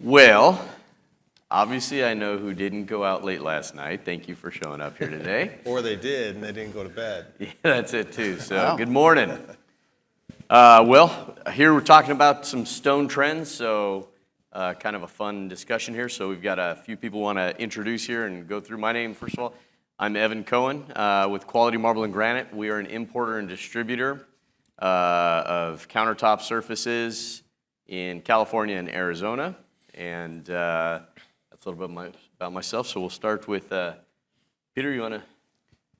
Well, obviously I know who didn't go out late last night. Thank you for showing up here today. Or they did, and they didn't go to bed. Yeah, that's it too. So Wow. Good morning. Well, here we're talking about some stone trends, so kind of a fun discussion here. So we've got a few people want to introduce here and go through. My name, first of all, I'm Evan Cohen with Quality Marble and Granite. We are an importer and distributor of countertop surfaces in California and Arizona. And that's a little bit about myself. So we'll start with Peter. You want to?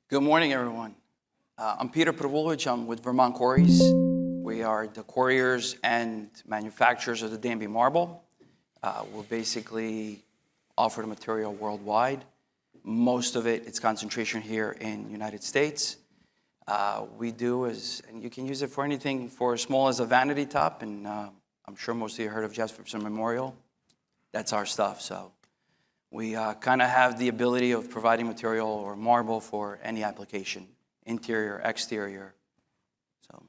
Good morning, everyone. I'm Peter Pavlovich. I'm with Vermont Quarries. We are the quarriers and manufacturers of the Danby marble. We basically offer the material worldwide. Most of its concentration here in the United States. We do and you can use it for anything for as small as a vanity top, and I'm sure most of you heard of Jefferson Memorial. That's our stuff. So we kind of have the ability of providing material or marble for any application, interior, exterior. So,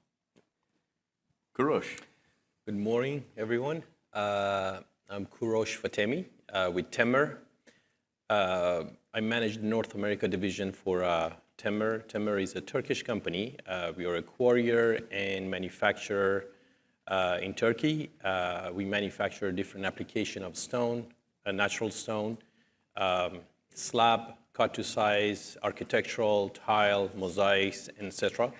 Kurosh. Good morning, everyone. I'm Kurosh Fatemi with Temmer. I manage the North America division for Temmer. Temmer is a Turkish company. We are a quarrier and manufacturer in Turkey. We manufacture different application of stone, natural stone, slab, cut to size, architectural, tile, mosaics, etc.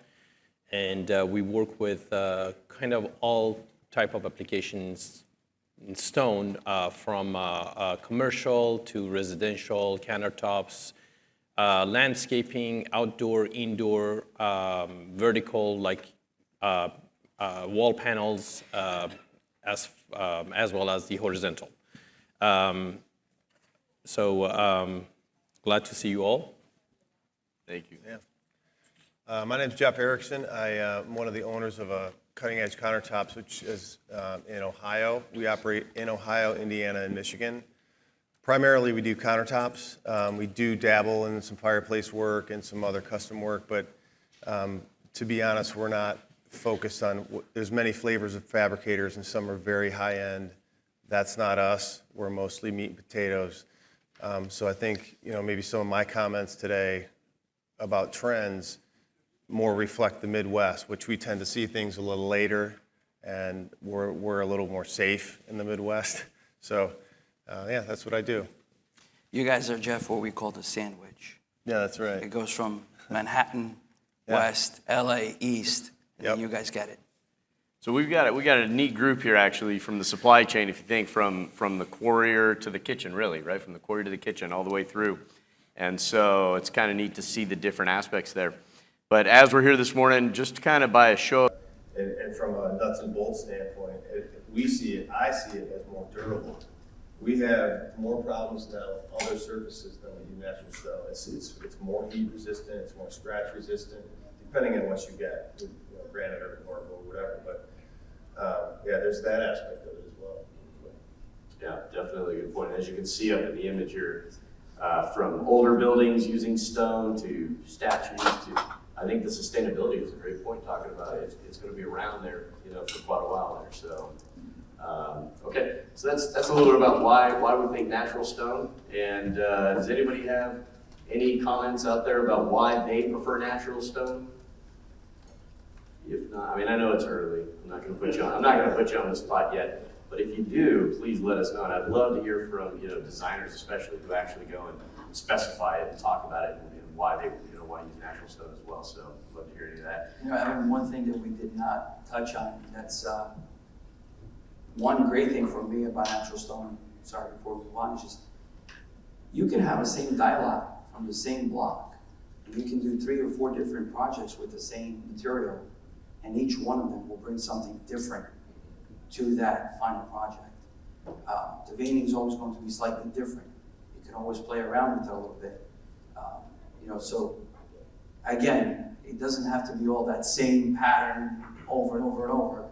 And we work with kind of all type of applications in stone, from commercial to residential, countertops, landscaping, outdoor, indoor, vertical, like wall panels, as well as the horizontal. Glad to see you all. Thank you. Yeah. My name's Jeff Erickson. I am one of the owners of Cutting Edge Countertops, which is in Ohio. We operate in Ohio, Indiana, and Michigan. Primarily, we do countertops. We do dabble in some fireplace work and some other custom work, but to be honest, we're not focused on. There's many flavors of fabricators, and some are very high end. That's not us. We're mostly meat and potatoes. So I think maybe some of my comments today about trends more reflect the Midwest, which we tend to see things a little later, and we're a little more safe in the Midwest. So, yeah, that's what I do. you guys are, Jeff, what we call the sandwich. Yeah, that's right. It goes from Manhattan, Yeah. West, LA, East, and Yep. then you guys get it. So we got a neat group here actually from the supply chain. If you think from the quarrier to the kitchen, really, right, from the quarry to the kitchen all the way through, and so it's kind of neat to see the different aspects there. But as we're here this morning, just kind of by a show of And from a nuts and bolts standpoint, I see it as more durable. We have more problems now with other surfaces than we do natural stone. It's more heat resistant, it's more scratch resistant, depending on what you get, granite or marble or whatever. But yeah, there's that aspect of it as well. Yeah, definitely a good point. As you can see up in the image here, from older buildings using stone to statues to, I think the sustainability is a great point talking about it. It's going to be around there, for quite a while there. So, okay, so that's a little bit about why we think natural stone. And does anybody have any comments out there about why they prefer natural stone? If not, I know it's early. I'm not going to put you on the spot yet. But if you do, please let us know. And I'd love to hear from designers, especially who actually go and specify it and talk about it and why they why use natural stone as well. So I'd love to hear any of that. Evan, one thing that we did not touch on, that's one great thing for me about natural stone, sorry, before we move on, is just you can have the same dialogue from the same block. And you can do 3 or 4 different projects with the same material, and each one of them will bring something different to that final project. The veining is always going to be slightly different. You can always play around with it a little bit. So again, it doesn't have to be all that same pattern over and over and over,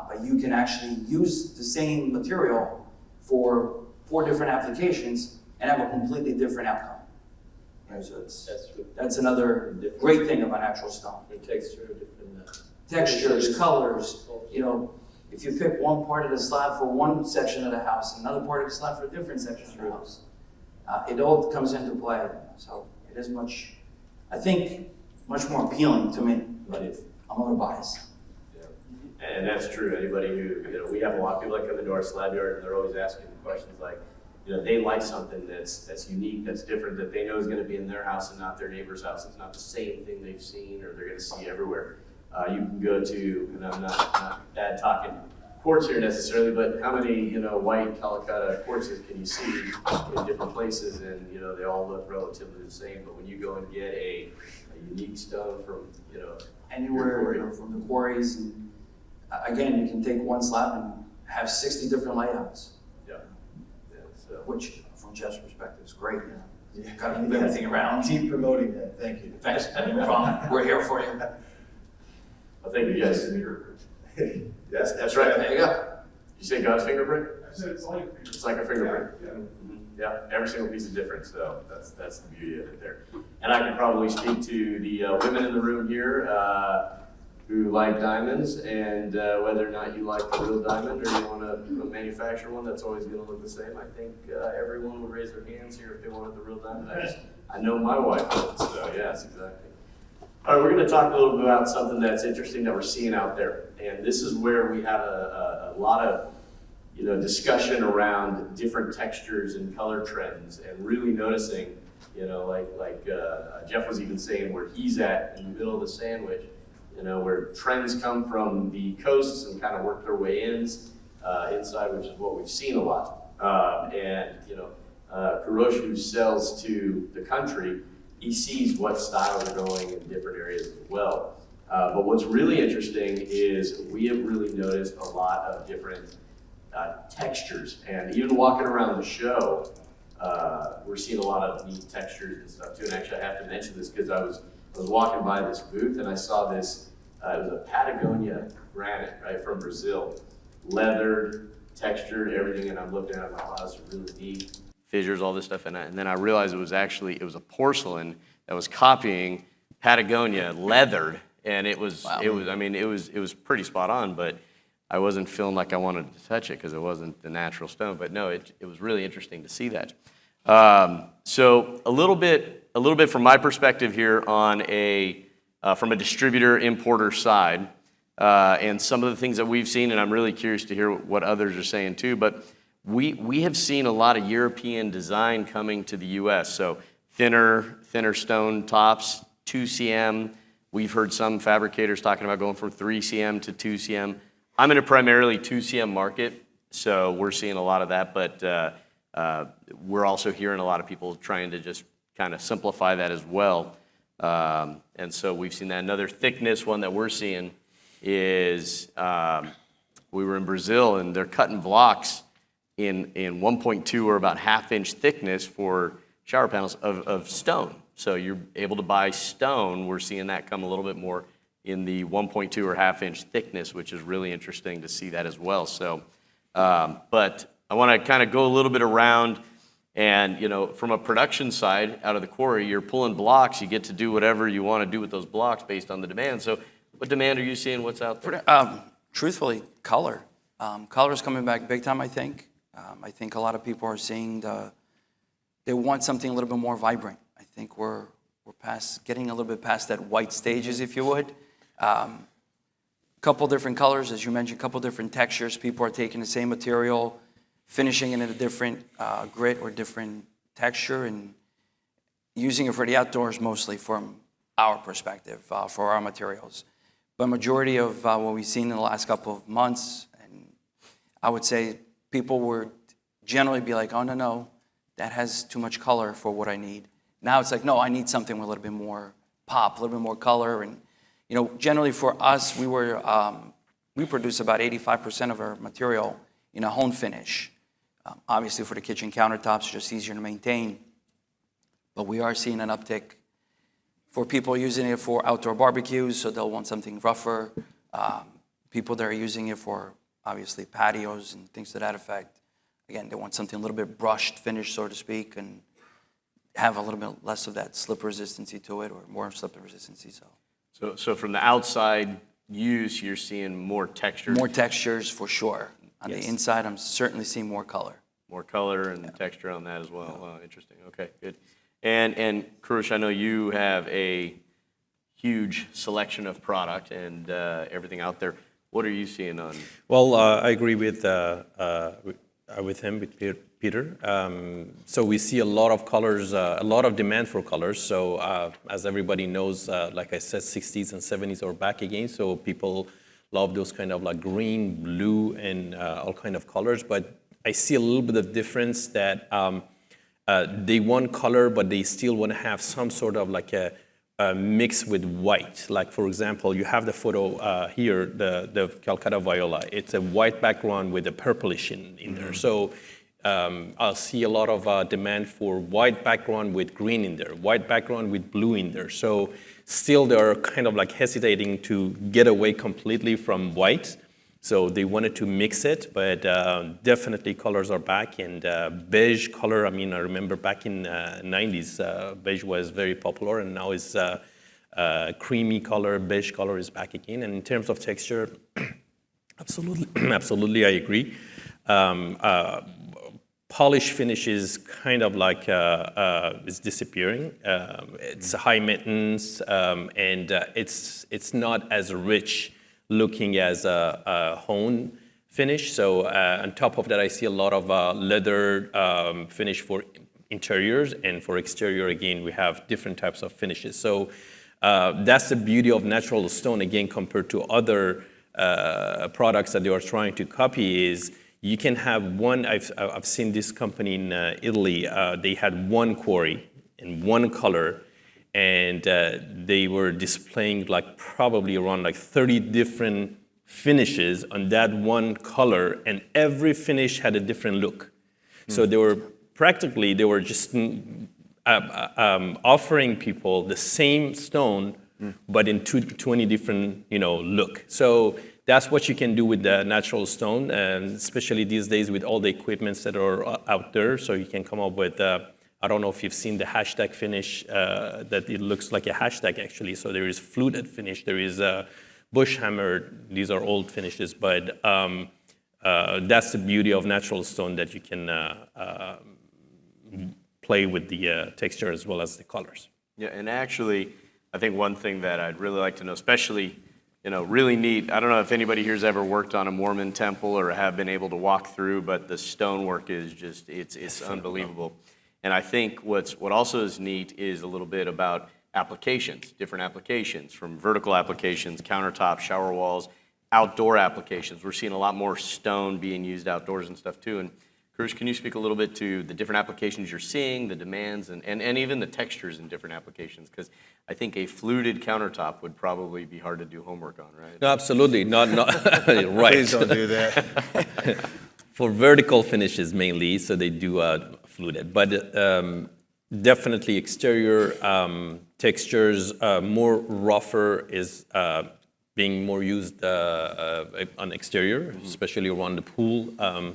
but you can actually use the same material for 4 different applications and have a completely different outcome. So that's another great thing about natural stone. The texture, different textures, colors, if you pick one part of the slab for one section of the house, another part of the slab for a different section of the house, it all comes into play. So it is much, I think, much more appealing to me, but I'm other bias. Yeah. And that's true. Anybody who, we have a lot of people that come into our slab yard and they're always asking questions like, they like something that's unique, that's different, that they know is going to be in their house and not their neighbor's house. It's not the same thing they've seen or they're going to see everywhere. You can go to, and I'm not bad talking quartz here necessarily, but how many, white Calicut quartzes can you see in different places, and, they all look relatively the same, but when you go and get a unique stone from, Anywhere from the quarries, and again, you can take one slab and have 60 different layouts, Yeah. So. which from Jeff's perspective is great. You got to move everything around. Keep promoting that, thank you. Thanks, no problem. We're here for you. I think you guys. Yes, that's right. There you go. You say God's fingerprint? I said it's like a fingerprint. It's like a fingerprint. Yeah. Yeah, every single piece is different, so that's the beauty of it there. And I can probably speak to the women in the room here who like diamonds, and whether or not you like the real diamond or you want to manufacture one that's always going to look the same. I think everyone would raise their hands here if they wanted the real diamond. I know my wife would, so yes, exactly. All right, we're going to talk a little bit about something that's interesting that we're seeing out there, and this is where we have a lot of discussion around different textures and color trends, and really noticing, like Jeff was even saying where he's at in the middle of the sandwich, where trends come from the coasts and kind of work their way inside, which is what we've seen a lot. Kurosh, who sells to the country, he sees what styles are going in different areas as well. But what's really interesting is we have really noticed a lot of different textures, and even walking around the show, we're seeing a lot of neat textures and stuff too. And actually, I have to mention this because I was walking by this booth and I saw this. It was a Patagonia granite, right, from Brazil, leathered, textured, everything. And I'm looking at it, wow, that's really neat. Fissures, all this stuff, and then I realized it was a porcelain that was copying Patagonia leathered, and it was pretty spot on, but I wasn't feeling like I wanted to touch it because it wasn't the natural stone. But no, it was really interesting to see that. So a little bit from my perspective here on from a distributor importer side, and some of the things that we've seen, and I'm really curious to hear what others are saying too. But we have seen a lot of European design coming to the U.S. So thinner stone tops, 2 cm. We've heard some fabricators talking about going from 3 cm to 2 cm. I'm in a primarily 2 cm market, so we're seeing a lot of that, but we're also hearing a lot of people trying to just kind of simplify that as well. And so we've seen that. Another thickness one that we're seeing is we were in Brazil, and they're cutting blocks in 1.2 or about half-inch thickness for shower panels of stone. So you're able to buy stone. We're seeing that come a little bit more in the 1.2 or half-inch thickness, which is really interesting to see that as well. So, but I want to kind of go a little bit around, and from a production side, out of the quarry, you're pulling blocks. You get to do whatever you want to do with those blocks based on the demand. So, what demand are you seeing? What's out there? Truthfully, color. Color is coming back big time, I think. I think a lot of people are seeing they want something a little bit more vibrant. I think we're getting a little bit past that white stages, if you would. Couple different colors, as you mentioned, couple different textures. People are taking the same material, finishing it in a different grit or different texture, and using it for the outdoors mostly from our perspective, for our materials. But majority of what we've seen in the last couple of months, and I would say people would generally be like, oh, no, that has too much color for what I need. Now it's like, no, I need something with a little bit more pop, a little bit more color. And, generally for us, we produce about 85% of our material in a home finish. Obviously for the kitchen countertops, it's just easier to maintain. But we are seeing an uptick for people using it for outdoor barbecues, so they'll want something rougher. People that are using it for, obviously, patios and things to that effect. Again, they want something a little bit brushed finish, so to speak, and have a little bit less of that slip resistancy to it, or more slip resistancy. So from the outside, use, you're seeing more texture. More textures for sure. On the Yes. inside, I'm certainly seeing more color. More color and texture on that as well. Wow, interesting. Okay, good. And Kurush, I know you have a huge selection of product and everything out there. What are you seeing on? Well, I agree with him, with Peter. So we see a lot of colors, a lot of demand for colors. So as everybody knows, like I said, 60s and 70s are back again. So people love those kind of like green, blue, and all kind of colors. But I see a little bit of difference that they want color, but they still want to have some sort of like a mix with white. Like for example, you have the photo here, the Calcutta Viola. It's a white background with a purplish in there. So I'll see a lot of demand for white background with green in there, white background with blue in there. So still they're kind of like hesitating to get away completely from white. So they wanted to mix it, but definitely colors are back. And beige color, I mean, I remember back in 90s, beige was very popular, and now it's creamy color, beige color is back again. And in terms of texture, absolutely, I agree. Polish finish is kind of like is disappearing. It's high maintenance, and it's not as rich looking as a hone finish. So on top of that, I see a lot of leather finish for interiors, and for exterior, again, we have different types of finishes. So that's the beauty of natural stone, again, compared to other products that they are trying to copy is you can have one, I've seen this company in Italy, they had one quarry in one color, and they were displaying like probably around like 30 different finishes on that one color, and every finish had a different look. So they were just offering people the same stone, but in 20 different look. So that's what you can do with the natural stone, and especially these days with all the equipments that are out there. So you can come up with I don't know if you've seen the hashtag finish, that it looks like a hashtag actually. So there is fluted finish, there is bush hammered, these are old finishes, but that's the beauty of natural stone, that you can play with the texture as well as the colors. Yeah, and actually, I think one thing that I'd really like to know, especially, really neat, I don't know if anybody here's ever worked on a Mormon temple or have been able to walk through, but the stonework is just, it's unbelievable. And I think what also is neat is a little bit about applications, different applications, from vertical applications, countertops, shower walls, outdoor applications. We're seeing a lot more stone being used outdoors and stuff too. And Kurush, can you speak a little bit to the different applications you're seeing, the demands, and even the textures in different applications? Because I think a fluted countertop would probably be hard to do homework on, right? No, absolutely, not right. Please don't do that. For vertical finishes mainly, so they do fluted, but definitely exterior textures, more rougher is being more used on exterior, especially around the pool,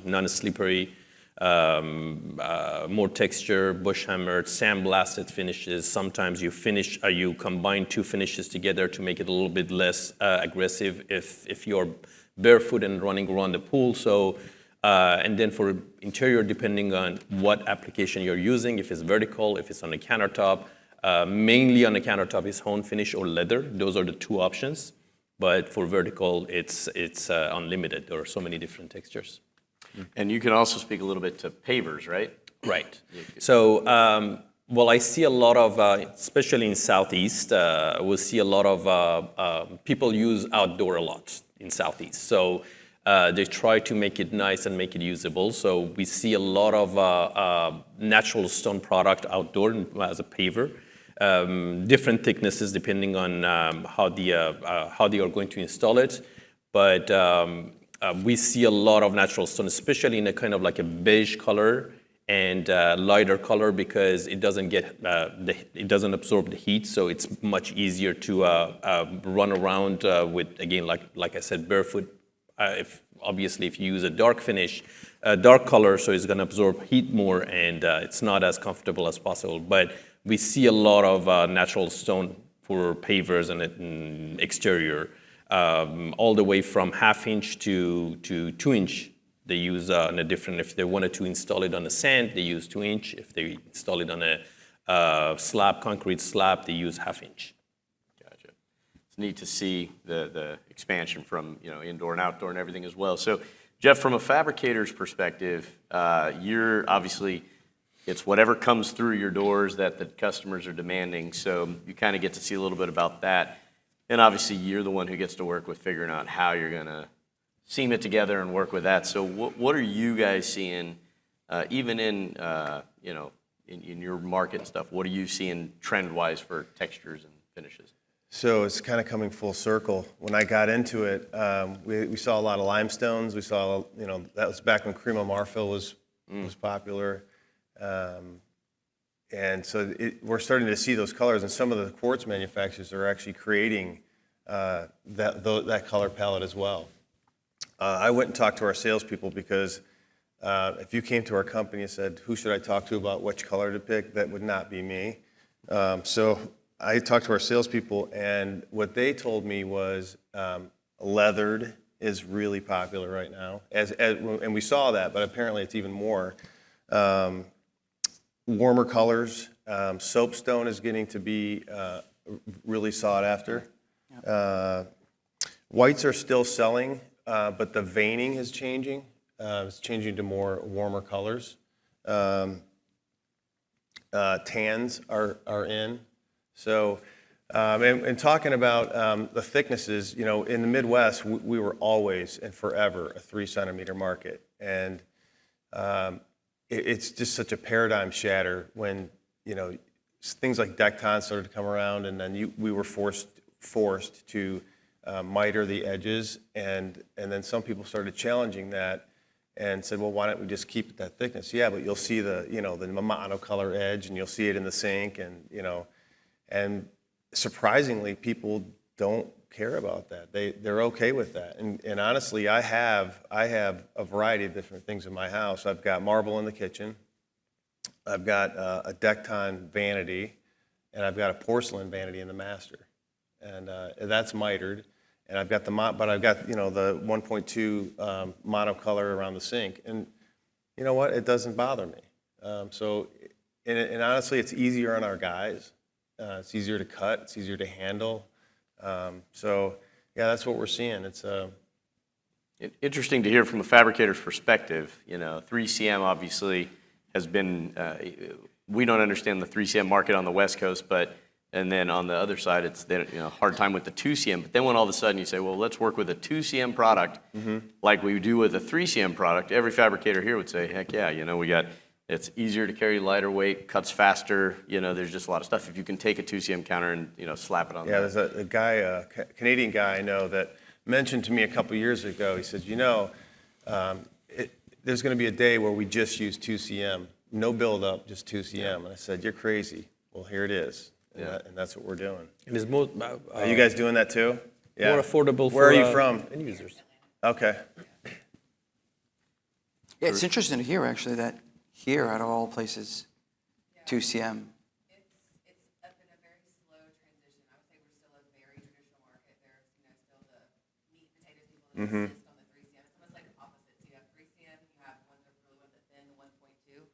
non-slippery, more texture, bush hammered, sandblasted finishes. Sometimes you combine two finishes together to make it a little bit less aggressive if you're barefoot and running around the pool. So. And then for interior, depending on what application you're using, if it's vertical, if it's on a countertop, mainly on a countertop is hone finish or leather. Those are the two options. But for vertical, it's unlimited. There are so many different textures. And you can also speak a little bit to pavers, right? Right. So, well, I see a lot of, especially in Southeast, we'll see a lot of people use outdoor a lot in Southeast. So. They try to make it nice and make it usable. So we see a lot of natural stone product outdoor as a paver. Different thicknesses depending on how they are going to install it. But we see a lot of natural stone, especially in a kind of like a beige color and lighter color, because it doesn't it doesn't absorb the heat. So it's much easier to run around with, again, like I said, barefoot. If you use a dark finish, dark color, so it's going to absorb heat more, and it's not as comfortable as possible. But we see a lot of natural stone for pavers and exterior. all the way from half-inch to 2-inch. They use on a different, if they wanted to install it on a sand, they use 2-inch. If they install it on a slab, concrete slab, they use half-inch. Gotcha. It's neat to see the expansion from, indoor and outdoor and everything as well. So, Jeff, from a fabricator's perspective, you're obviously, it's whatever comes through your doors that the customers are demanding. So you kind of get to see a little bit about that. And obviously, you're the one who gets to work with figuring out how you're going to seam it together and work with that. So what are you guys seeing, even in, in your market and stuff, what are you seeing trend-wise for textures and finishes? So it's kind of coming full circle. When I got into it, we saw a lot of limestones. We saw, that was back when Cremo Marfil was popular. And so we're starting to see those colors, and some of the quartz manufacturers are actually creating that color palette as well. I went and talked to our salespeople because if you came to our company and said, who should I talk to about which color to pick, that would not be me. So I talked to our salespeople, and what they told me was leathered is really popular right now. And we saw that, but apparently it's even more. Warmer colors, soapstone is getting to be really sought after. Whites are still selling, but the veining is changing. It's changing to more warmer colors. Tans are in. So, and talking about the thicknesses, in the Midwest, we were always and forever a 3-centimeter market. And it's just such a paradigm shatter when, things like Decton started to come around, and then we were forced to miter the edges, and then some people started challenging that and said, well, why don't we just keep it that thickness? Yeah, but you'll see the monocolor edge, and you'll see it in the sink, and surprisingly, people don't care about that. They're okay with that. And honestly, I have a variety of different things in my house. I've got marble in the kitchen. I've got a Decton vanity, and I've got a porcelain vanity in the master, and that's mitered. And I've got the 1.2 monocolor around the sink, and you know what? It doesn't bother me. And honestly, it's easier on our guys. It's easier to cut. It's easier to handle. So yeah, that's what we're seeing. It's interesting to hear from a fabricator's perspective. 3CM obviously has been. We don't understand the 3CM market on the West Coast, and then on the other side, it's hard time with the 2CM. But then when all of a sudden you say, well, let's work with a 2CM product like we do with a 3CM product, every fabricator here would say, heck yeah, it's easier to carry, lighter weight, cuts faster. There's just a lot of stuff. If you can take a 2CM counter and slap it on. Yeah, there's a guy, a Canadian guy I know that mentioned to me a couple years ago. He said, there's going to be a day where we just use 2CM, no build-up, just 2CM. Yeah. And I said, you're crazy. Well, here it is. And that's what we're doing. And it's more. Are you guys doing that too? Yeah. More affordable. Where are you from? End users. Okay. Yeah, it's interesting to hear actually that here out of all places, 2CM. It's been a very slow transition. I would say we're still a very traditional market. There's still the meat, potatoes, people that insist on the 3CM. It's almost like opposites. You have 3CM, you have ones that are really ones that thin, 1.2.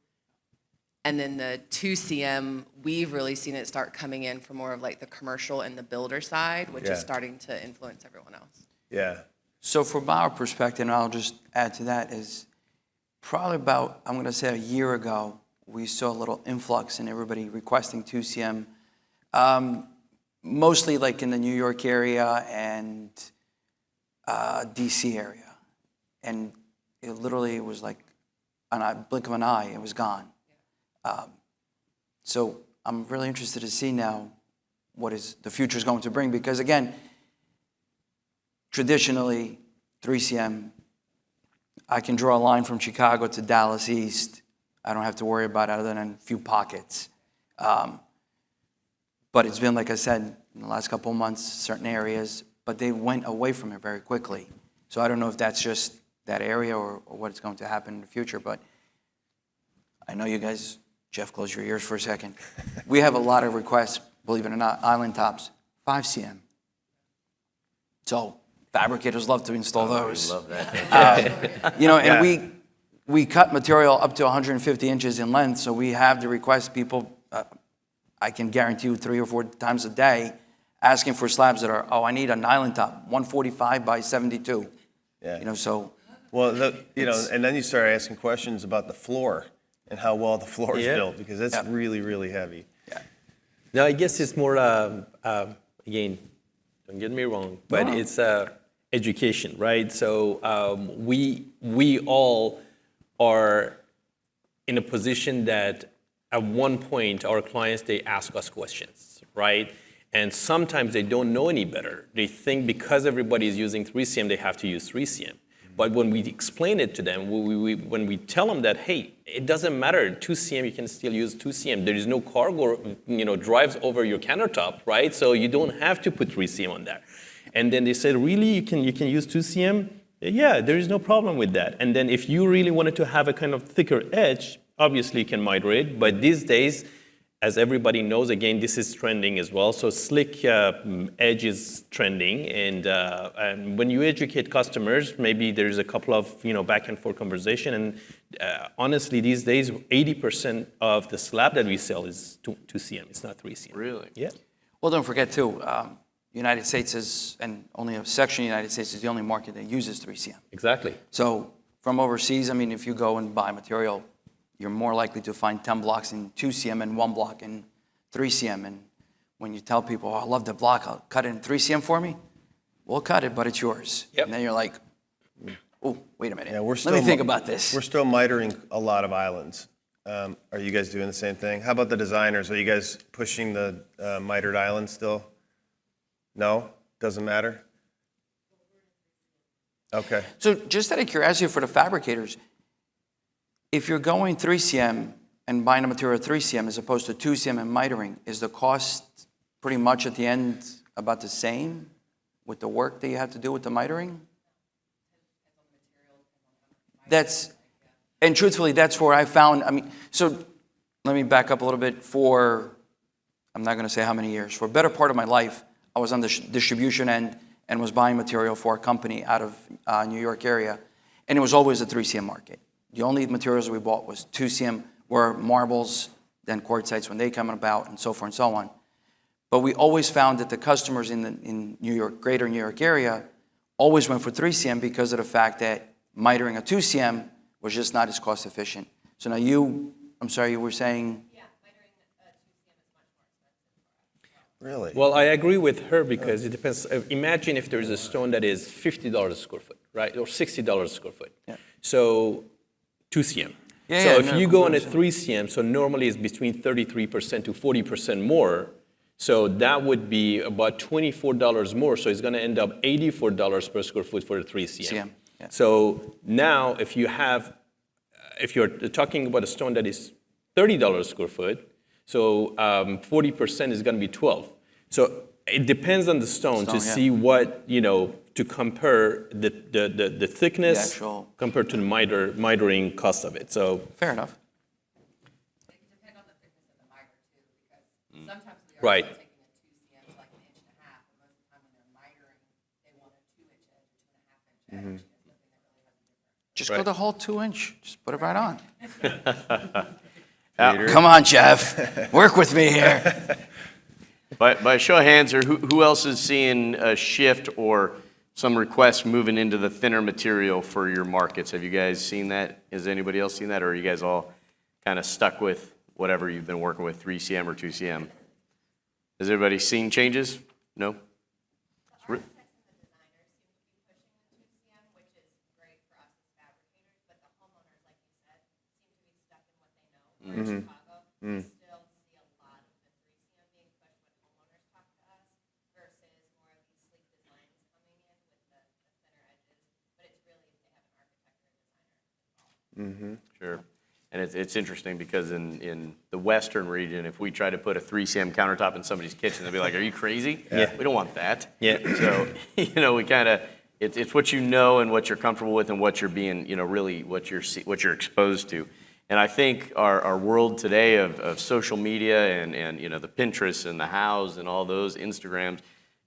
And then the 2CM, we've really seen it start coming in for more of like the commercial and the builder side, which is starting to influence everyone else. Yeah. So from our perspective, and I'll just add to that, is probably about, I'm going to say a year ago, we saw a little influx in everybody requesting 2CM, mostly like in the New York area and DC area. And it literally was like on a blink of an eye, it was gone. So I'm really interested to see now what is the future is going to bring, because again, traditionally 3CM, I can draw a line from Chicago to Dallas East. I don't have to worry about it other than a few pockets. But it's been, like I said, in the last couple of months, certain areas, but they went away from it very quickly. So I don't know if that's just that area or what's going to happen in the future, but I know you guys, Jeff, close your ears for a second. We have a lot of requests, believe it or not, island tops, 5CM. So fabricators love to install those. Love that. You know, Yeah. and we cut material up to 150 inches in length, so we have the request people, I can guarantee you 3 or 4 times a day, asking for slabs that are, I need a nylon top, 145 by 72. Yeah. You know, so Well, and then you start asking questions about the floor and how well the floor is Yeah. built, because it's Yeah. really, really heavy. No, I guess it's more, again, don't get me wrong, but it's education, right? So we all are in a position that at one point our clients, they ask us questions, right? And sometimes they don't know any better. They think because everybody is using 3CM, they have to use 3CM. But when we explain it to them, when we tell them that, hey, it doesn't matter, 2CM, you can still use 2CM. There is no cargo, drives over your countertop, right? So you don't have to put 3CM on there. And then they said, really, you can use 2CM? Yeah, there is no problem with that. And then if you really wanted to have a kind of thicker edge, obviously you can miter it. But these days, as everybody knows, again, this is trending as well. So slick edge is trending, and when you educate customers, maybe there's a couple of back and forth conversation. And honestly, these days, 80% of the slab that we sell is 2CM. It's not 3CM. Really? Yeah. well, don't forget too, United States is, and only a section of the United States is the only market that uses 3CM. Exactly. So from overseas, I mean, if you go and buy material, you're more likely to find 10 blocks in 2CM and 1 block in 3CM. And when you tell people, I love the block, I'll cut it in 3CM for me, we'll cut it, but it's yours. Yep. And then you're like, oh, wait a minute. Yeah, Let me think about this. We're still mitering a lot of islands. Are you guys doing the same thing? How about the designers? Are you guys pushing the mitered islands still? No? Doesn't matter? Okay. So just out of curiosity for the fabricators, if you're going 3CM and buying a material 3CM as opposed to 2CM and mitering, is the cost pretty much at the end about the same with the work that you have to do with the mitering? And truthfully, that's where I found, so let me back up a little bit. I'm not going to say how many years, for a better part of my life, I was on the distribution end and was buying material for a company out of New York area, and it was always a 3CM market. The only materials we bought was 2CM, were marbles, then quartzites when they come about, and so forth and so on. But we always found that the customers in New York, greater New York area, always went for 3CM because of the fact that mitering a 2CM was just not as cost efficient. So now you were saying? Yeah, mitering 2CM is much more expensive. Really? Well, I agree with her because it depends. Imagine if there's a stone that is $50 a square foot, right, or $60 a square foot. Yeah. So 2CM. Yeah, so yeah, if no, you go on a completely. 3CM, so normally it's between 33% to 40% more. So that would be about $24 more. So it's going to end up $84 per square foot for a 3CM. CM, yeah. So now if you're talking about a stone that is $30 a square foot, so 40% is going to be 12. So it depends on the stone to yeah. see what, to compare the thickness The actual- compared to the mitering cost of it. So Fair enough. It can depend on the thickness of the miter too, because sometimes we are Right. still taking a 2CM to like 1.5 inches, but most of the time when they're mitering, they want a 2-inch edge or 2.5 inch edge. Is something that really has a difference. Just go the whole 2-inch. Just put it right on. Peter? Come on, Jeff. Work with me here. By show of hands here, who else is seeing a shift or some requests moving into the thinner material for your markets? Have you guys seen that? Has anybody else seen that? Or are you guys all kind of stuck with whatever you've been working with, 3CM or 2CM? Has everybody seen changes? No? The architects and the designers seem to be pushing the 2CM, which is great for us as fabricators, but the homeowners, like you said, seem to be stuck in what they know. We're in Chicago, we still see a lot of the 3CM being pushed when homeowners talk to us versus more of these sleek designs coming in with the thinner edges, but it's really if they have an architect or a designer involved. Sure. And it's interesting because in the western region, if we try to put a 3CM countertop in somebody's kitchen, they'll be like, are you crazy? Yeah. We don't want that. Yeah. So, we kind of, it's what you know and what you're comfortable with and what you're being, really what you're exposed to. And I think our world today of social media and the Pinterest and the Hows and all those Instagrams,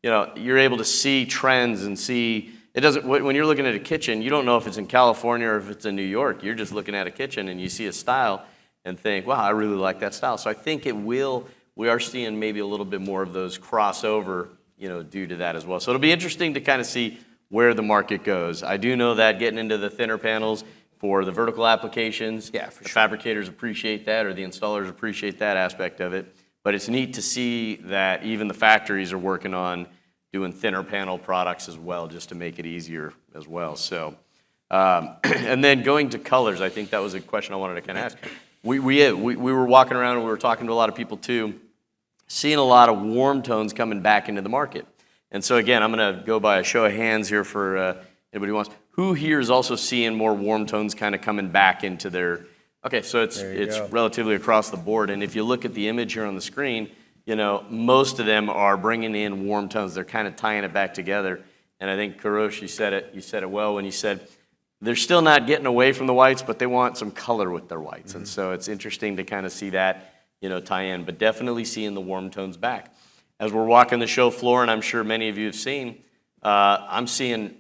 you're able to see trends and see it doesn't, when you're looking at a kitchen, you don't know if it's in California or if it's in New York. You're just looking at a kitchen and you see a style and think, wow, I really like that style. So I think we are seeing maybe a little bit more of those crossover, due to that as well. So it'll be interesting to kind of see where the market goes. I do know that getting into the thinner panels for the vertical applications, Yeah, for the sure. fabricators appreciate that, or the installers appreciate that aspect of it. But it's neat to see that even the factories are working on doing thinner panel products as well, just to make it easier as well. So, and then going to colors, I think that was a question I wanted to kind of ask. We were walking around and we were talking to a lot of people too, seeing a lot of warm tones coming back into the market. And so again, I'm going to go by a show of hands here for anybody who wants. Who here is also seeing more warm tones kind of coming back into their, okay, so it's go. relatively across the board. And if you look at the image here on the screen, most of them are bringing in warm tones. They're kind of tying it back together. And I think, Kurosh, you said it well when you said they're still not getting away from the whites, but they want some color with their whites. And so it's interesting to kind of see that, tie in, but definitely seeing the warm tones back. As we're walking the show floor, and I'm sure many of you have seen, I'm seeing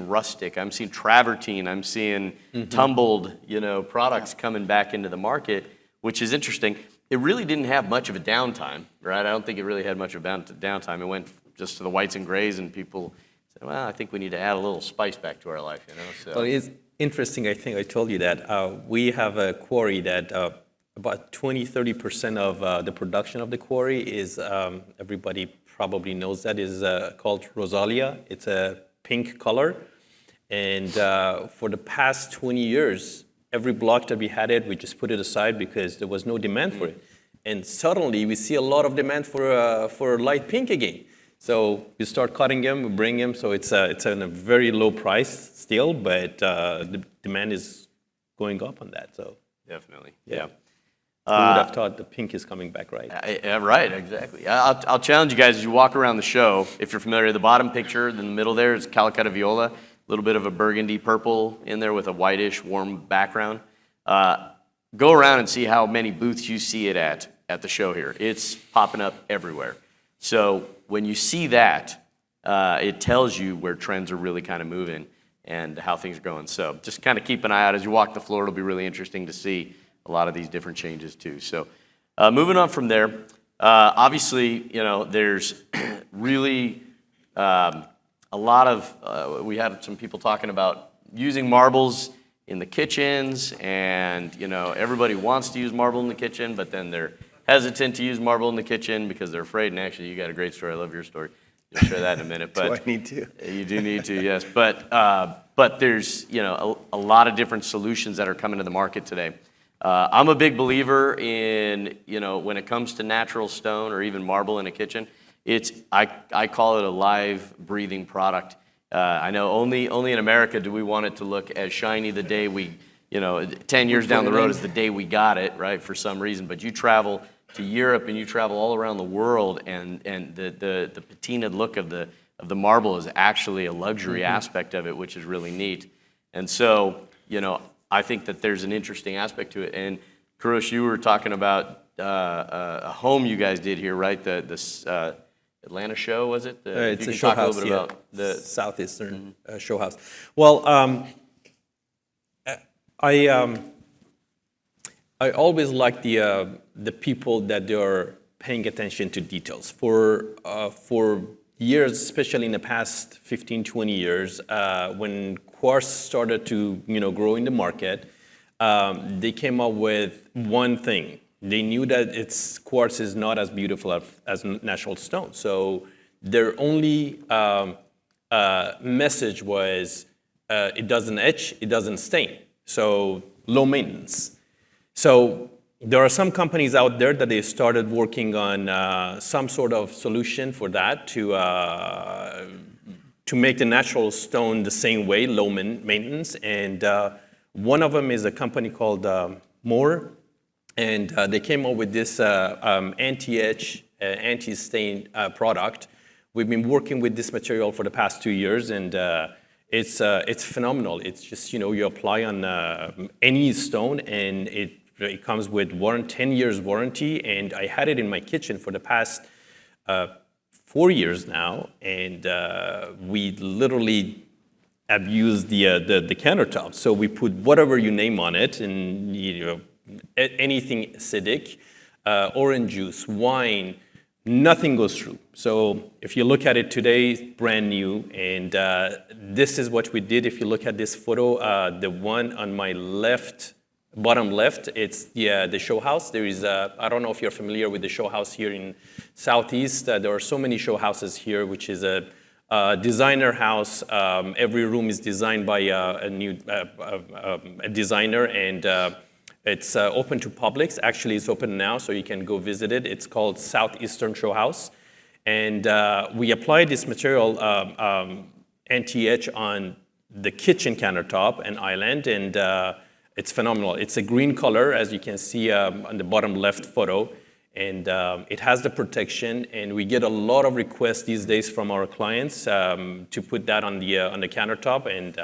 rustic, I'm seeing travertine, I'm seeing tumbled, products coming back into the market, which is interesting. It really didn't have much of a downtime, right? I don't think it really had much of a downtime. It went just to the whites and grays, and people said, well, I think we need to add a little spice back to our life, So. Well, it's interesting. I think I told you that we have a quarry that about 20-30% of the production of the quarry is, everybody probably knows that, is called Rosalia. It's a pink color. And for the past 20 years, every block that we had it, we just put it aside because there was no demand for it. And suddenly we see a lot of demand for light pink again. So we start cutting them, we bring them. So it's at a very low price still, but the demand is going up on that. So Definitely, yeah. who would have thought the pink is coming back, right? Right, exactly. I'll challenge you guys as you walk around the show. If you're familiar, the bottom picture in the middle there is Calicut Viola, a little bit of a burgundy purple in there with a whitish warm background. Go around and see how many booths you see it at the show here. It's popping up everywhere. So when you see that, it tells you where trends are really kind of moving and how things are going. So just kind of keep an eye out as you walk the floor. It'll be really interesting to see a lot of these different changes too. So moving on from there, obviously, there's really a lot of, we had some people talking about using marbles in the kitchens, and everybody wants to use marble in the kitchen, but then they're hesitant to use marble in the kitchen because they're afraid. And actually, you got a great story. I love your story. You'll share that in a minute. But Do I need to? You do need to, yes. But there's a lot of different solutions that are coming to the market today. I'm a big believer in, when it comes to natural stone or even marble in a kitchen, I call it a live, breathing product. I know only in America do we want it to look as shiny the day 10 years down the road is the day we got it, right, for some reason. But you travel to Europe and you travel all around the world, and the patinaed look of the marble is actually a luxury aspect of it, which is really neat. And so, I think that there's an interesting aspect to it. And Kurosh, you were talking about a home you guys did here, right? This Atlanta show, was it? It's a talk show house, little bit yeah. about the Southeastern show house. Well, I always like the people that they are paying attention to details. For years, especially in the past 15, 20 years, when quartz started to grow in the market, they came up with one thing. They knew that quartz is not as beautiful as natural stone. So their only message was it doesn't etch, it doesn't stain. So low maintenance. So there are some companies out there that they started working on some sort of solution for that to make the natural stone the same way, low maintenance. And one of them is a company called Moore. And they came up with this anti-etch, anti-stain product. We've been working with this material for the past 2 years, and it's phenomenal. It's just, you apply on any stone, and it comes with 10 years warranty. And I had it in my kitchen for the past 4 years now, and we literally abuse the countertop. So we put whatever you name on it, and anything acidic, orange juice, wine, nothing goes through. So if you look at it today, it's brand new, and this is what we did. If you look at this photo, the one on my left, bottom left, it's the show house. There is I don't know if you're familiar with the show house here in Southeast. There are so many show houses here, which is a designer house. Every room is designed by a designer, and it's open to publics. Actually, it's open now, so you can go visit it. It's called Southeastern Show House. And we applied this material, anti-etch, on the kitchen countertop and island, and it's phenomenal. It's a green color, as you can see on the bottom left photo, and it has the protection, and we get a lot of requests these days from our clients to put that on the countertop, and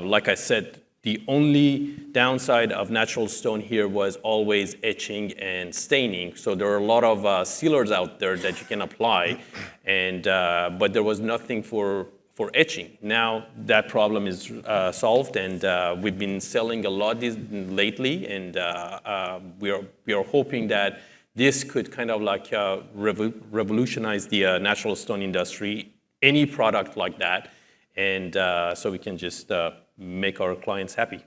like I said, the only downside of natural stone here was always etching and staining. So there are a lot of sealers out there that you can apply, and but there was nothing for etching. Now that problem is solved, and we've been selling a lot lately, and we are hoping that this could kind of like revolutionize the natural stone industry, any product like that, and so we can just make our clients happy.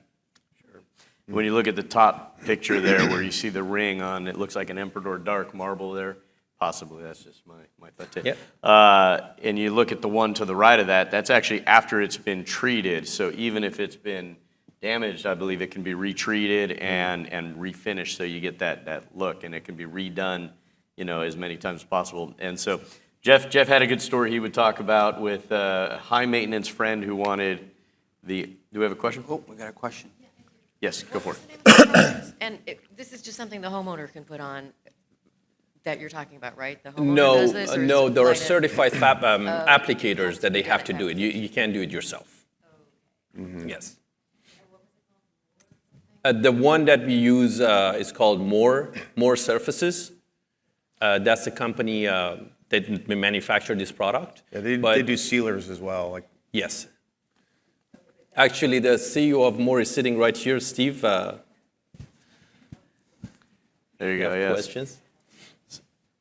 Sure. When you look at the top picture there where you see the ring on, it looks like an Emperador dark marble there. Possibly, that's just my thought. Yeah. And you look at the one to the right of that, that's actually after it's been treated. So even if it's been damaged, I believe it can be retreated and refinished, so you get that look, and it can be redone, as many times as possible. And so Jeff had a good story he would talk about with a high maintenance friend who wanted do we have a question? Oh, we got a question. Yes, go for it. And this is just something the homeowner can put on that you're talking about, right? The homeowner does this, or is No, it there are like a- certified applicators that they have to do it. You can't do it yourself. Yes. The one that we use is called More Surfaces. That's the company that manufacture this product. Yeah, they do sealers as well. Yes. Actually, the CEO of More is sitting right here, Steve. There you go. Yes. Questions?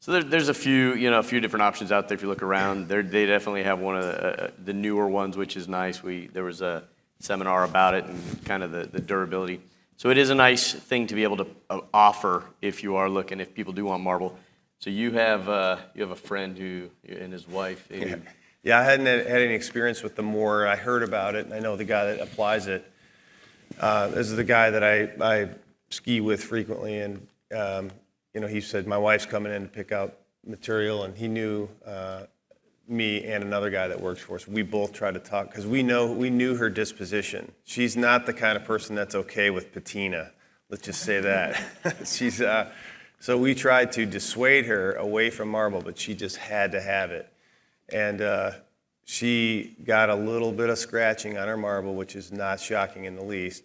So there's a few different options out there. If you look around, they definitely have one of the newer ones, which is nice. There was a seminar about it and kind of the durability. So it is a nice thing to be able to offer if you are looking, if people do want marble. So you have a friend and his wife. Yeah, I hadn't had any experience with the Moore. I heard about it, and I know the guy that applies it. This is the guy that I ski with frequently, and he said my wife's coming in to pick out material, and he knew me and another guy that works for us. We both tried to talk because we knew her disposition. She's not the kind of person that's okay with patina. Let's just say that. She's so we tried to dissuade her away from marble, but she just had to have it. And she got a little bit of scratching on her marble, which is not shocking in the least.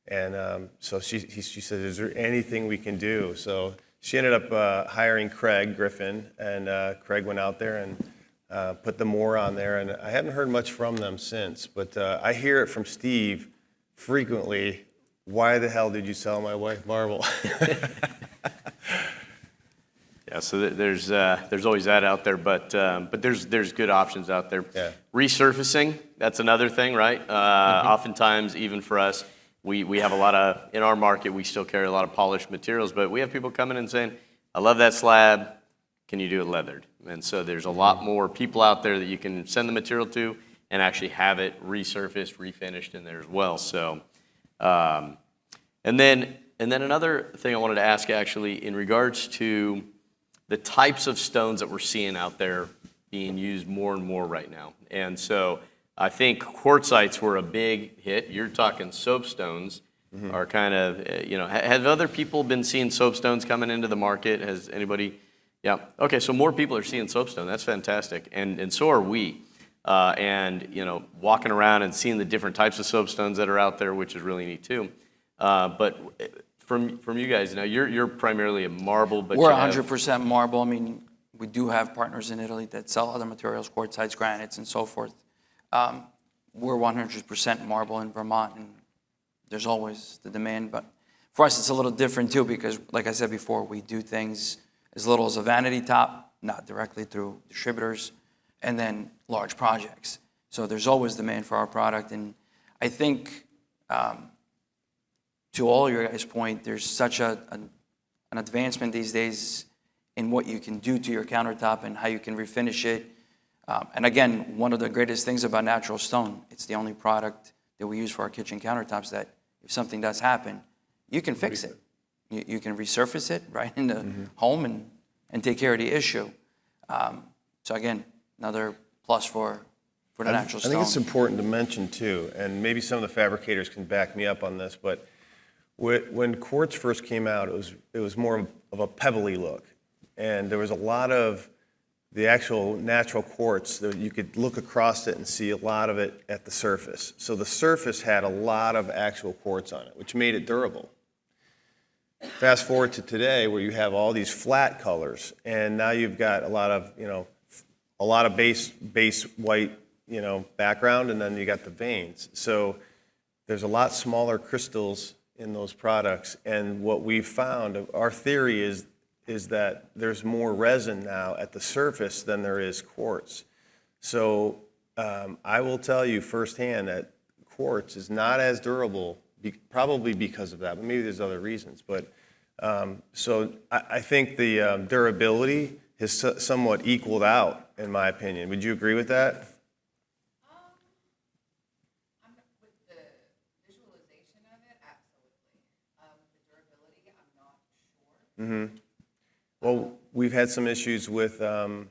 And so she said, is there anything we can do? So she ended up hiring Craig Griffin, and Craig went out there and put the Moore on there. And I haven't heard much from them since, but I hear it from Steve frequently. Why the hell did you sell my wife marble? Yeah, so there's always that out there, but there's good options out there. Yeah. Resurfacing, that's another thing, right? Oftentimes, even for us, we have a lot of, in our market, we still carry a lot of polished materials, but we have people coming in and saying, I love that slab, can you do it leathered? And so there's a lot more people out there that you can send the material to and actually have it resurfaced, refinished in there as well. So, and then another thing I wanted to ask actually in regards to the types of stones that we're seeing out there being used more and more right now. And so I think quartzites were a big hit. You're talking soapstones are kind of, have other people been seeing soapstones coming into the market? Has anybody? Yeah. Okay, so more people are seeing soapstone. That's fantastic. And so are we. And, walking around and seeing the different types of soapstones that are out there, which is really neat too. But from you guys, now you're primarily a marble, but We're you have- 100% marble. I mean, we do have partners in Italy that sell other materials, quartzites, granites, and so forth. we're 100% marble in Vermont, and there's always the demand. But for us, it's a little different too, because like I said before, we do things as little as a vanity top, not directly through distributors, and then large projects. So there's always demand for our product. And I think, to all your guys' point, there's such an advancement these days in what you can do to your countertop and how you can refinish it. And again, one of the greatest things about natural stone, it's the only product that we use for our kitchen countertops that if something does happen, you can fix it. You can resurface it right in the home and take care of the issue. So again, another plus for the natural stone. I think it's important to mention too, and maybe some of the fabricators can back me up on this, but when quartz first came out, it was more of a pebbly look. And there was a lot of the actual natural quartz that you could look across it and see a lot of it at the surface. So the surface had a lot of actual quartz on it, which made it durable. Fast forward to today where you have all these flat colors, and now you've got a lot of base white, background, and then you got the veins. So there's a lot smaller crystals in those products, and what we've found, our theory is that there's more resin now at the surface than there is quartz. So I will tell you firsthand that quartz is not as durable, probably because of that, but maybe there's other reasons. But so I think the durability has somewhat equaled out, in my opinion. Would you agree with that? With the visualization of it, absolutely. The durability, I'm not sure. Well, we've had some issues with, I'll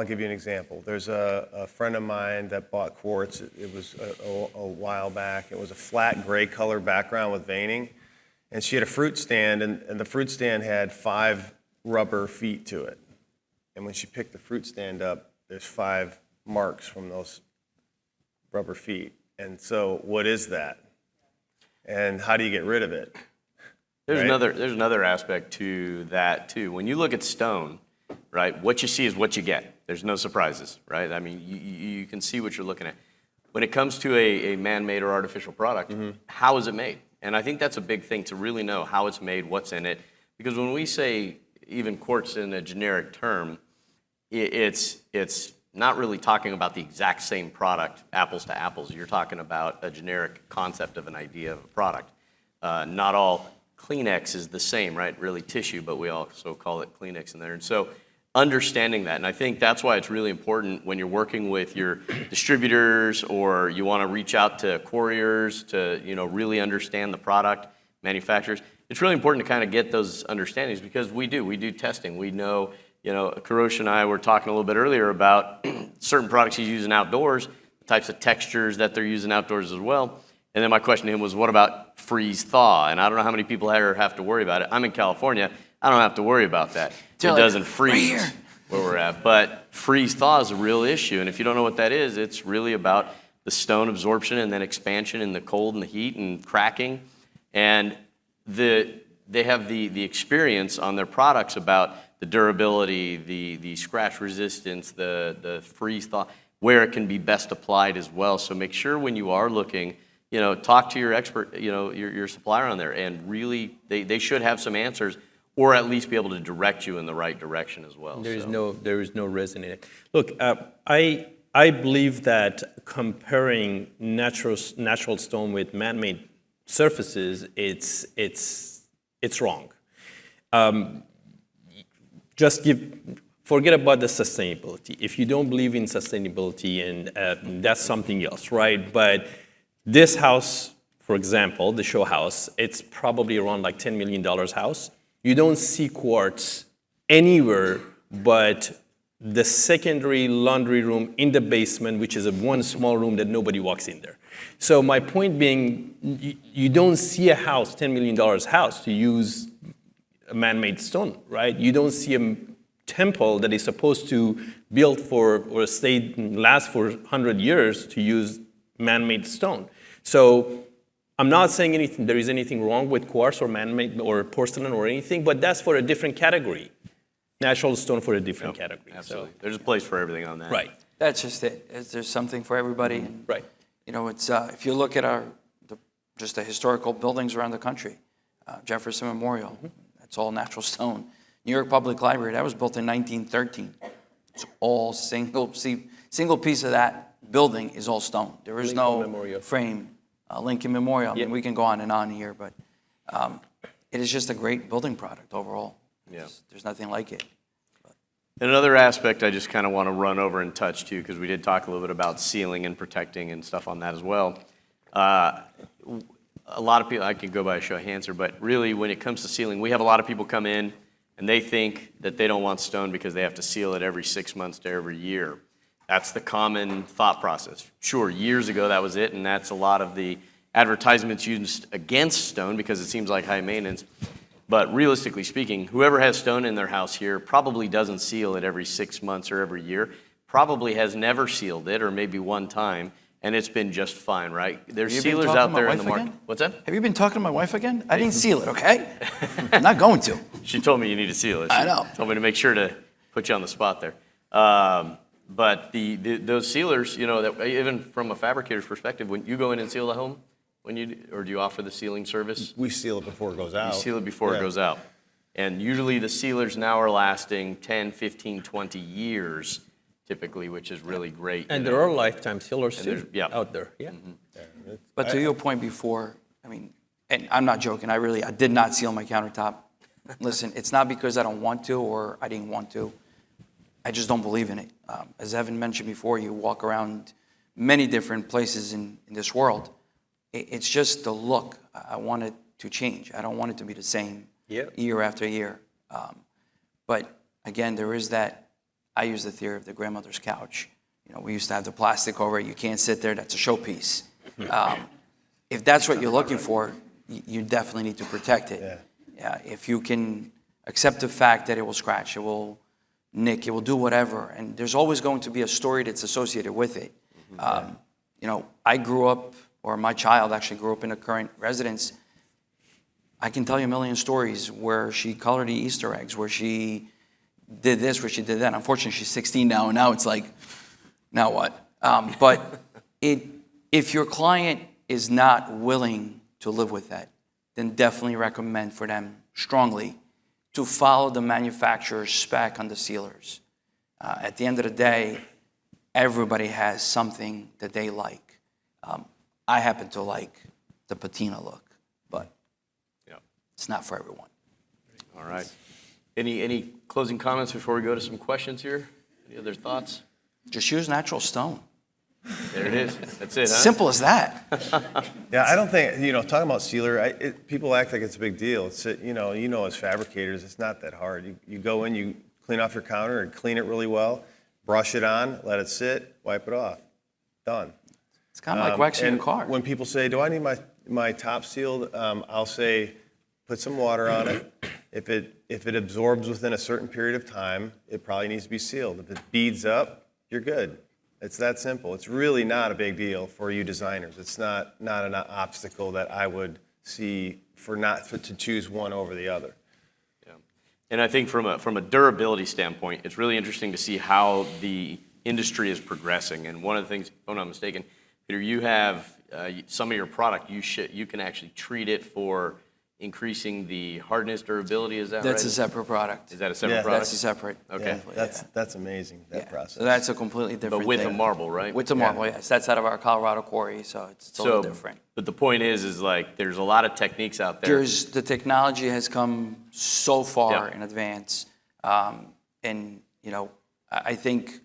give you an example. There's a friend of mine that bought quartz. It was a while back. It was a flat gray color background with veining. And she had a fruit stand, and the fruit stand had 5 rubber feet to it. And when she picked the fruit stand up, there's 5 marks from those rubber feet. And so what is that? And how do you get rid of it? There's Right. there's another aspect to that too. When you look at stone, right, what you see is what you get. There's no surprises, right? I mean, you can see what you're looking at. When it comes to a man-made or artificial product, how is it made? And I think that's a big thing to really know how it's made, what's in it. Because when we say even quartz in a generic term, it's not really talking about the exact same product, apples to apples. You're talking about a generic concept of an idea of a product. Not all Kleenex is the same, right? Really tissue, but we also call it Kleenex in there. And so understanding that, and I think that's why it's really important when you're working with your distributors or you want to reach out to couriers to, really understand the product, manufacturers. It's really important to kind of get those understandings because we do testing. We know, Kurosh and I were talking a little bit earlier about certain products he's using outdoors, the types of textures that they're using outdoors as well. And then my question to him was, what about freeze thaw? And I don't know how many people have to worry about it. I'm in California. I don't have to worry about that. It doesn't freeze where we're at. But freeze thaw is a real issue. And if you don't know what that is, it's really about the stone absorption and then expansion in the cold and the heat and cracking. And they have the experience on their products about the durability, the scratch resistance, the freeze thaw, where it can be best applied as well. So make sure when you are looking, talk to your expert, your supplier on there, and really they should have some answers, or at least be able to direct you in the right direction as well. There is no resin in it. Look, I believe that comparing natural stone with man-made surfaces, it's wrong. Forget about the sustainability. If you don't believe in sustainability, and that's something else, right? But this house, for example, the show house, it's probably around like $10 million house. You don't see quartz anywhere but the secondary laundry room in the basement, which is one small room that nobody walks in there. So my point being, you don't see a house, $10 million house, to use a man-made stone, right? You don't see a temple that is supposed to build for or last for 100 years to use man-made stone. So I'm not saying there is anything wrong with quartz or man-made or porcelain or anything, but that's for a different category. Natural stone for a different category. Absolutely. So, There's a place for everything on that. right. That's just it. There's something for everybody. And, Right. you know, it's if you look at just the historical buildings around the country, Jefferson Memorial, that's all natural stone. New York Public Library, that was built in 1913. It's all single piece of that building is all stone. There is Lincoln no Memorial. frame. Lincoln Memorial. I mean, Yep. we can go on and on here, but it is just a great building product overall. Yeah. There's nothing like it. And another aspect I just kind of want to run over and touch too, because we did talk a little bit about sealing and protecting and stuff on that as well. A lot of people, I could go by a show of hands here, but really when it comes to sealing, we have a lot of people come in and they think that they don't want stone because they have to seal it every 6 months to every year. That's the common thought process. Sure, years ago that was it, and that's a lot of the advertisements used against stone because it seems like high maintenance. But realistically speaking, whoever has stone in their house here probably doesn't seal it every 6 months or every year, probably has never sealed it or maybe one time, and it's been just fine, right? There's Have you been sealers talking out to my there in wife the market. again? What's that? Have you been talking to my wife again? I didn't seal it, okay? I'm not going to. She told me you need to seal it. She I know. told me to make sure to put you on the spot there. But those sealers, you know, that even from a fabricator's perspective, when you go in and seal the home, or do you offer the sealing service? We seal it before it goes out. You seal it before it Yeah. goes out. And usually the sealers now are lasting 10, 15, 20 years typically, which is really great. And there are lifetime sealers And too there's- yeah. out there. Yeah. But to your point before, I mean, and I'm not joking, I did not seal my countertop. Listen, it's not because I don't want to or I didn't want to. I just don't believe in it. As Evan mentioned before, you walk around many different places in this world. It's just the look. I want it to change. I don't want it to be the same year after year. But again, there is that, I use the theory of the grandmother's couch. You know, we used to have the plastic over it. You can't sit there. That's a showpiece. If that's what you're looking for, you definitely need to protect it. Yeah. If you can accept the fact that it will scratch, it will nick, it will do whatever, and there's always going to be a story that's associated with it. You know, I grew up, or my child actually grew up in a current residence. I can tell you a million stories where she colored the Easter eggs, where she did this, where she did that. Unfortunately, she's 16 now, and now it's like, now what? But if your client is not willing to live with that, then definitely recommend for them strongly to follow the manufacturer's spec on the sealers. At the end of the day, everybody has something that they like. I happen to like the patina look, but it's not for everyone. All right. Any closing comments before we go to some questions here? Any other thoughts? Just use natural stone. There it is. That's it, huh? Simple as that. Yeah, I don't think, talking about sealer, people act like it's a big deal. It's, you know, as fabricators, it's not that hard. You go in, you clean off your counter and clean it really well, brush it on, let it sit, wipe it off. Done. It's kind of like waxing and your car. When people say, do I need my top sealed, I'll say, put some water on it. If it absorbs within a certain period of time, it probably needs to be sealed. If it beads up, you're good. It's that simple. It's really not a big deal for you designers. It's not an obstacle that I would see to choose one over the other. Yeah. And I think from a durability standpoint, it's really interesting to see how the industry is progressing. And one of the things, if I'm not mistaken, Peter, you have some of your product, you can actually treat it for increasing the hardness, durability, is that right? That's a separate product. Is that a separate Yeah, product? That's a separate. Okay. Yeah, that's amazing, that process. So that's a completely different But with thing. a marble, right? With the marble, yes. That's out of our Colorado quarry, so it's a little different. But the point is like there's a lot of techniques out there. The technology has come so far Yeah. in advance. And, I think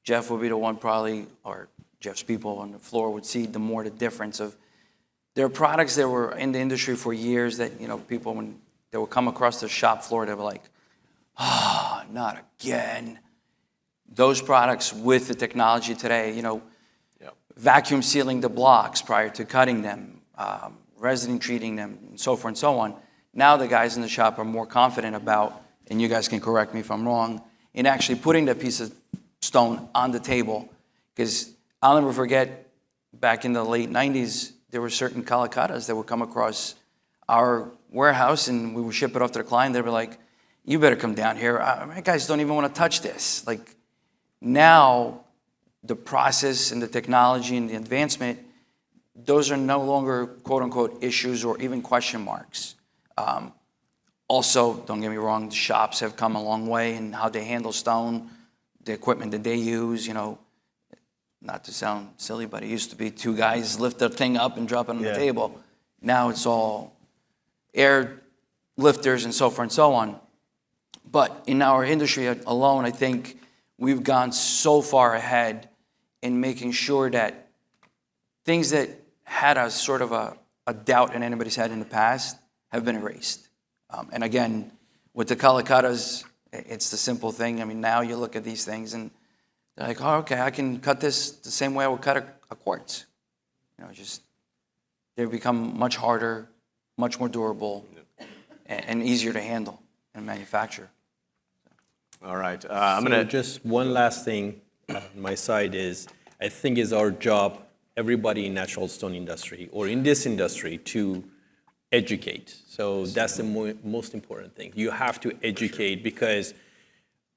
Jeff would be the one probably, or Jeff's people on the floor would see the difference of, there are products that were in the industry for years that, people, when they would come across the shop floor, they were like, not again. Those products with the technology today, vacuum sealing the blocks prior to cutting them, resin treating them, and so forth and so on. Now the guys in the shop are more confident about, and you guys can correct me if I'm wrong, in actually putting that piece of stone on the table. Because I'll never forget, back in the late 90s, there were certain calicatas that would come across our warehouse and we would ship it off to the client. They'd be like, you better come down here. My guys don't even want to touch this. Like, now the process and the technology and the advancement, those are no longer quote-unquote issues or even question marks. Also, don't get me wrong, the shops have come a long way in how they handle stone, the equipment that they use, not to sound silly, but it used to be two guys lift the thing up and drop it on the table. Now it's all air lifters and so forth and so on. But in our industry alone, I think we've gone so far ahead in making sure that things that had a sort of a doubt in anybody's head in the past have been erased. And again, with the color cutters, it's the simple thing. I mean, now you look at these things and they're like, oh, okay, I can cut this the same way I would cut a quartz. They've become much harder, much more durable, and easier to handle and manufacture. All right. So just one last thing on my side is, I think it's our job, everybody in natural stone industry or in this industry, to educate. So that's the most important thing. You have to educate because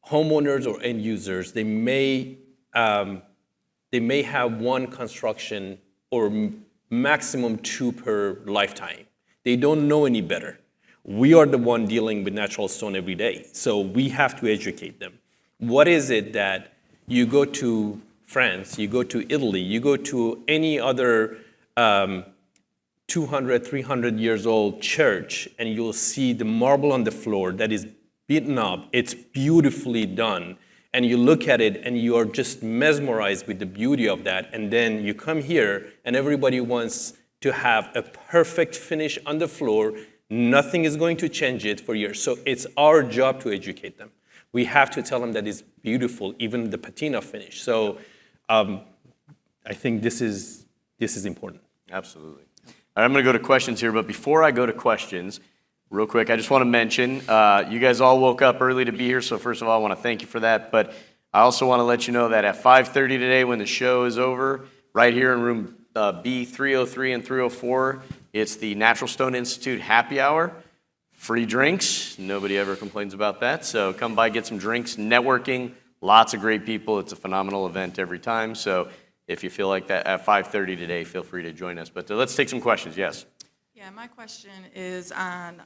homeowners or end users, they may have one construction or maximum two per lifetime. They don't know any better. We are the one dealing with natural stone every day, so we have to educate them. What is it that you go to France, you go to Italy, you go to any other 200, 300 years old church, and you'll see the marble on the floor that is beaten up. It's beautifully done. And you look at it and you are just mesmerized with the beauty of that. And then you come here and everybody wants to have a perfect finish on the floor. Nothing is going to change it for years. So it's our job to educate them. We have to tell them that it's beautiful, even the patina finish. So I think this is important. Absolutely. All right, I'm going to go to questions here, but before I go to questions, real quick, I just want to mention, you guys all woke up early to be here, so first of all, I want to thank you for that, but I also want to let you know that at 5:30 today, when the show is over, right here in room B303 and 304, it's the Natural Stone Institute happy hour, free drinks, nobody ever complains about that, so come by, get some drinks, networking, lots of great people, it's a phenomenal event every time, so if you feel like that at 5:30 today, feel free to join us. But let's take some questions. Yes. Yeah, my question is on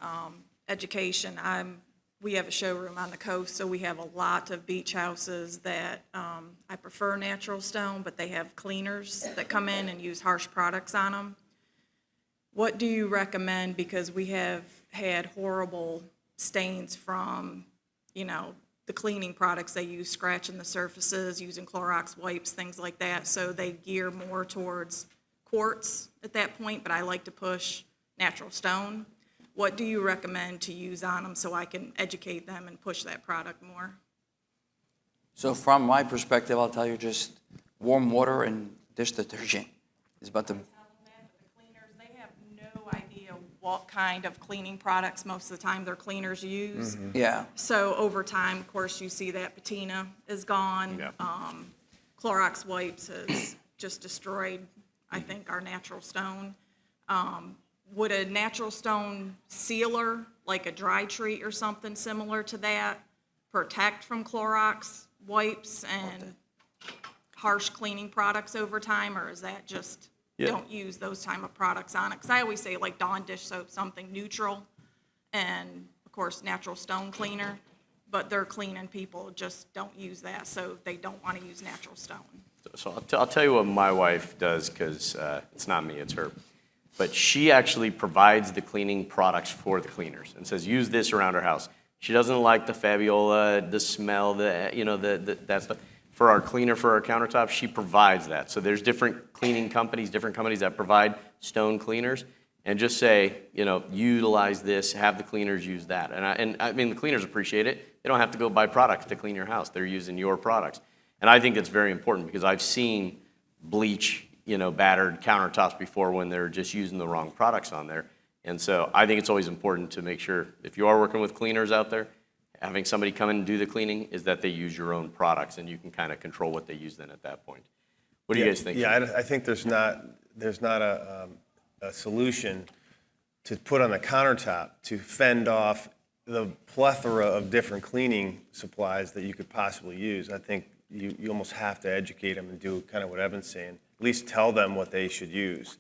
education. We have a showroom on the coast, so we have a lot of beach houses that I prefer natural stone, but they have cleaners that come in and use harsh products on them. What do you recommend? Because we have had horrible stains from, the cleaning products they use, scratching the surfaces, using Clorox wipes, things like that. So they gear more towards quartz at that point, but I like to push natural stone. What do you recommend to use on them so I can educate them and push that product more? So from my perspective, I'll tell you just warm water and dish detergent is about the... They have no idea what kind of cleaning products most of the time their cleaners use. Mm-hmm. Yeah. So over time, of course, you see that patina is gone. Yeah. Clorox wipes has just destroyed, I think, our natural stone. Would a natural stone sealer, like a dry treat or something similar to that, protect from Clorox wipes and harsh cleaning products over time, or is that just don't use those type of products on it? Because I always say like Dawn dish soap, something neutral, and of course natural stone cleaner, but they're cleaning people just don't use that, so they don't want to use natural stone. So I'll tell you what my wife does, because it's not me, it's her. But she actually provides the cleaning products for the cleaners and says, use this around her house. She doesn't like the Fabiola, the smell, that stuff. For our cleaner, for our countertops, she provides that. So there's different cleaning companies, different companies that provide stone cleaners, and just say, utilize this, have the cleaners use that. And I mean, the cleaners appreciate it. They don't have to go buy products to clean your house. They're using your products. And I think that's very important because I've seen bleach, battered countertops before when they're just using the wrong products on there. And so I think it's always important to make sure if you are working with cleaners out there, having somebody come in and do the cleaning is that they use your own products and you can kind of control what they use then at that point. What do you guys think? Yeah, I think there's not a solution to put on the countertop to fend off the plethora of different cleaning supplies that you could possibly use. I think you almost have to educate them and do kind of what Evan's saying. At least tell them what they should use.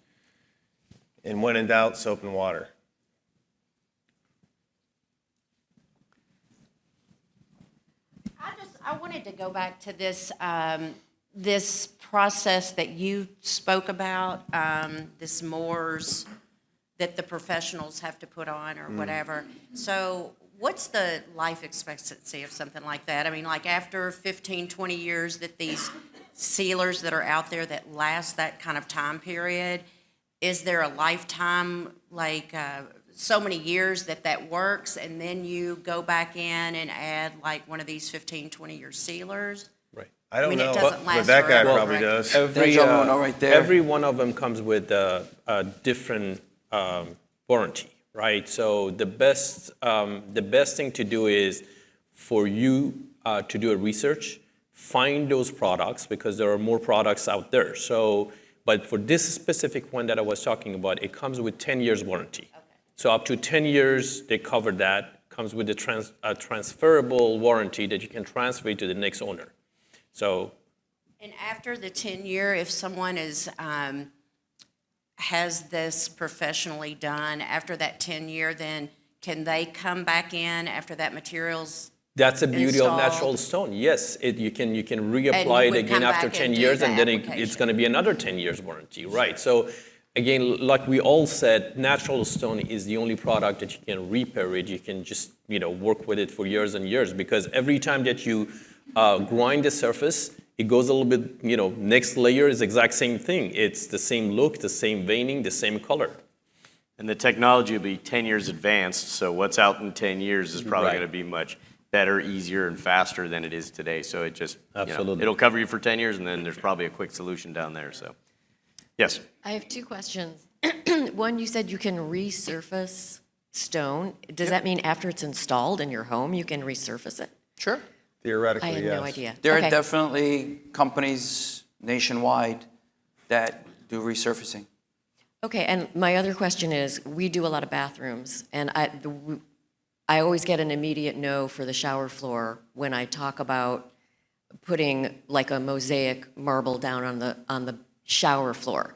And when in doubt, soap and water. I wanted to go back to this, this process that you spoke about, this MORS that the professionals have to put on or whatever. So what's the life expectancy of something like that? I mean, like after 15, 20 years that these sealers that are out there that last that kind of time period, is there a lifetime, like so many years that works, and then you go back in and add like one of these 15, 20-year sealers? Right. I don't mean, it know, doesn't last but that guy forever, probably right? does. That gentleman right there. Every one of them comes with a different warranty, right? So the best thing to do is for you to do a research, find those products because there are more products out there. So, but for this specific one that I was talking about, it comes with 10 years warranty. Okay. So up to 10 years, they cover that. Comes with a transferable warranty that you can transfer to the next owner. So. And after the 10-year, if someone has this professionally done, after that 10-year, then can they come back in after that material's That's the beauty of installed? natural stone. Yes, you can And reapply you it would again come after back 10 and do years, the and then it's application. going to be another 10 years warranty, right? So again, like we all said, natural stone is the only product that you can repair it. You can just work with it for years and years, because every time that you grind the surface, it goes a little bit, next layer is the exact same thing. It's the same look, the same veining, the same color. And the technology will be 10 years advanced, so what's out in 10 years is probably Right. going to be much better, easier, and faster than it is today. So it just, Absolutely. it'll cover you for 10 years, and then there's probably a quick solution down there, so. Yes? I have two questions. One, you said you can resurface stone. Does that mean after it's installed in your home, you can resurface it? Sure. Theoretically, I yes. had no idea. There Okay. are definitely companies nationwide that do resurfacing. Okay, and my other question is, we do a lot of bathrooms, and I always get an immediate no for the shower floor when I talk about putting like a mosaic marble down on the shower floor.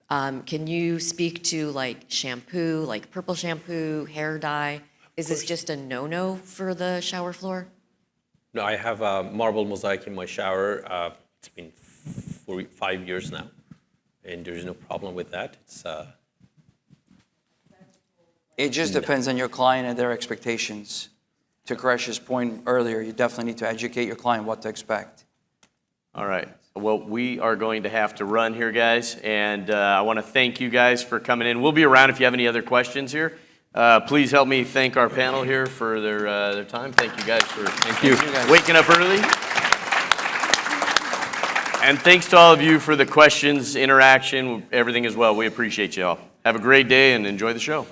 Can you speak to like shampoo, like purple shampoo, hair dye? Is this just a no-no for the shower floor? No, I have a marble mosaic in my shower. It's been 5 years now, and there's no problem with that. It just depends on your client and their expectations. To Koresh's point earlier, you definitely need to educate your client what to expect. All right. Well, we are going to have to run here, guys, and I want to thank you guys for coming in. We'll be around if you have any other questions here. Please help me thank our panel here for their time. Thank you guys for waking up early. And thanks to all of you for the questions, interaction, everything as well. We appreciate you all. Have a great day and enjoy the show.